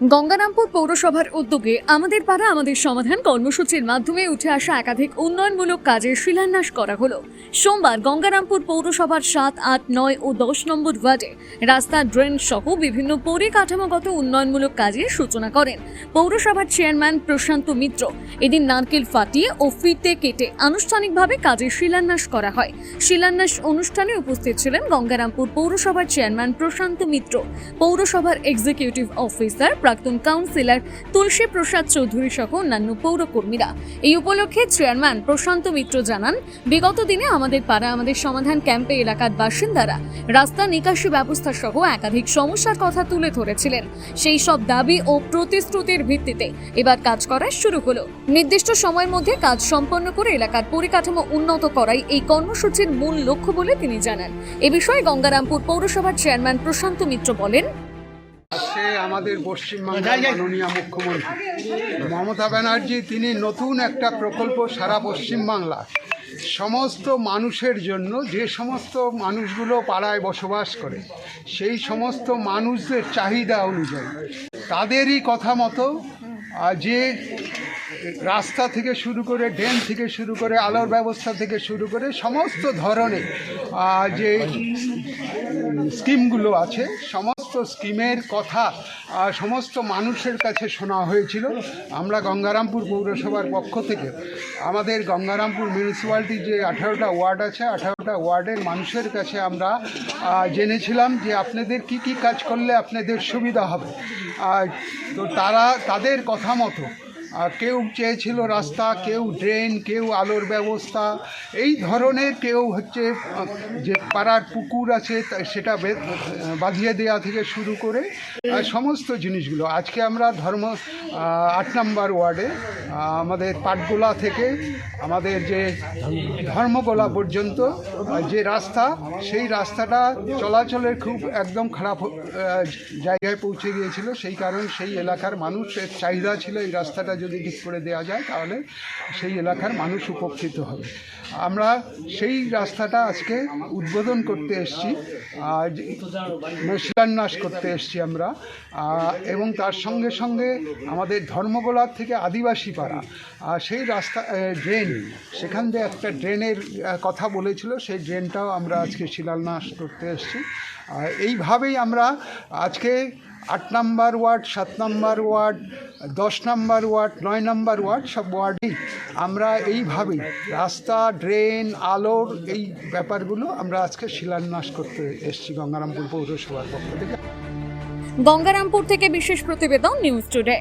গঙ্গারামপুর পৌরসভার উদ্যোগে আমাদের পাড়া আমাদের সমাধান কর্মসূচির মাধ্যমে উঠে আসা একাধিক উন্নয়নমূলক কাজের শিলান্যাস করা হলো। সোমবার গঙ্গারামপুর পৌরসভার 7, 8, 9 ও 10 নম্বর ওয়ার্ডে রাস্তা, ড্রেন সহ বিভিন্ন পরিকাঠামোগত উন্নয়নমূলক কাজের সূচনা করেন পৌরসভার চেয়ারম্যান প্রশান্ত মিত্র। এদিন নারকেল ফাটিয়ে ও ফিতে কেটে আনুষ্ঠানিকভাবে কাজের শিলান্যাস করা হয়। শিলান্যাস অনুষ্ঠানে উপস্থিত ছিলেন গঙ্গারামপুর পৌরসভার চেয়ারম্যান প্রশান্ত মিত্র, পৌরসভার এক্সিকিউটিভ অফিসার প্রাক্তন কাউন্সিলর তুলসী প্রসাদ চৌধুরী সহ অন্যান্য পৌরকর্মীরা। এই উপলক্ষে চেয়ারম্যান প্রশান্ত মিত্র জানান, বিগত দিনে আমাদের পাড়া আমাদের সমাধান ক্যাম্পে এলাকার বাসিন্দারা রাস্তা, নিকাশি ব্যবস্থা সহ একাধিক সমস্যার কথা তুলে ধরেছিলেন। সেই সব দাবি ও প্রতিশ্রুতির ভিত্তিতে এবার কাজ করা শুরু হলো। নির্দিষ্ট সময়ের মধ্যে কাজ সম্পন্ন করে এলাকার পরিকাঠামো উন্নত করাই এই কর্মসূচির মূল লক্ষ্য বলে তিনি জানান। এ বিষয়ে গঙ্গারামপুর পৌরসভার চেয়ারম্যান প্রশান্ত মিত্র বলেন, আজকে আমাদের পশ্চিমবাংলার মাননীয় মুখ্যমন্ত্রী মমতা ব্যানার্জি তিনি নতুন একটা প্রকল্প সারা পশ্চিমবাংলা সমস্ত মানুষের জন্য, যে সমস্ত মানুষগুলো পাড়ায় বসবাস করে সেই সমস্ত মানুষদের চাহিদা অনুযায়ী তাদেরই কথা মতো যে রাস্তা থেকে শুরু করে, ড্রেন থেকে শুরু করে, আলোর ব্যবস্থা থেকে শুরু করে সমস্ত ধরনের যে স্কিমগুলো আছে সমস্ত স্কিমের কথা সমস্ত মানুষের কাছে শোনা হয়েছিল। আমরা গঙ্গারামপুর পৌরসভার পক্ষ থেকে আমাদের গঙ্গারামপুর মিউনিসিপ্যালিটি যে 18টা ওয়ার্ড আছে, 18টা ওয়ার্ডের মানুষের কাছে আমরা জেনেছিলাম যে আপনাদের কি কি কাজ করলে আপনাদের সুবিধা হবে। তো তাদের কথা মতো কেউ চেয়েছিল রাস্তা, কেউ ড্রেন, কেউ আলোর ব্যবস্থা, এই ধরনের, কেউ হচ্ছে যে পাড়ার পুকুর আছে সেটা বাঁধিয়ে দেওয়া থেকে শুরু করে সমস্ত জিনিসগুলো। আজকে আমরা 8 নম্বর ওয়ার্ডে আমাদের পাটগোলা থেকে আমাদের যে ধর্মগোলা পর্যন্ত যে রাস্তা, সেই রাস্তাটা চলাচলের খুব একদম খারাপ জায়গায় পৌঁছে গিয়েছিল। সেই কারণে সেই এলাকার মানুষের চাহিদা ছিল এই রাস্তাটা যদি ঠিক করে দেওয়া যায় তাহলে সেই এলাকার মানুষ উপকৃত হবে। আমরা সেই রাস্তাটা আজকে উদ্বোধন করতে এসেছি, শিলান্যাস করতে এসেছি আমরা। এবং তার সঙ্গে সঙ্গে আমাদের ধর্মগোলার থেকে আদিবাসী পাড়া সেই রাস্তা ড্রেন, সেখান দিয়ে একটা ড্রেনের কথা বলেছিল, সেই ড্রেনটাও আমরা আজকে শিলান্যাস করতে এসেছি। এইভাবেই আমরা আজকে 8 নম্বর ওয়ার্ড, 7 নম্বর ওয়ার্ড, 10 নম্বর ওয়ার্ড, 9 নম্বর ওয়ার্ড, সব ওয়ার্ডেই আমরা এইভাবেই রাস্তা, ড্রেন, আলোর এই ব্যাপারগুলো আমরা আজকে শিলান্যাস করতে এসেছি গঙ্গারামপুর পৌরসভার পক্ষ থেকে। গঙ্গারামপুর থেকে বিশেষ প্রতিবেদন, নিউজ টুডে।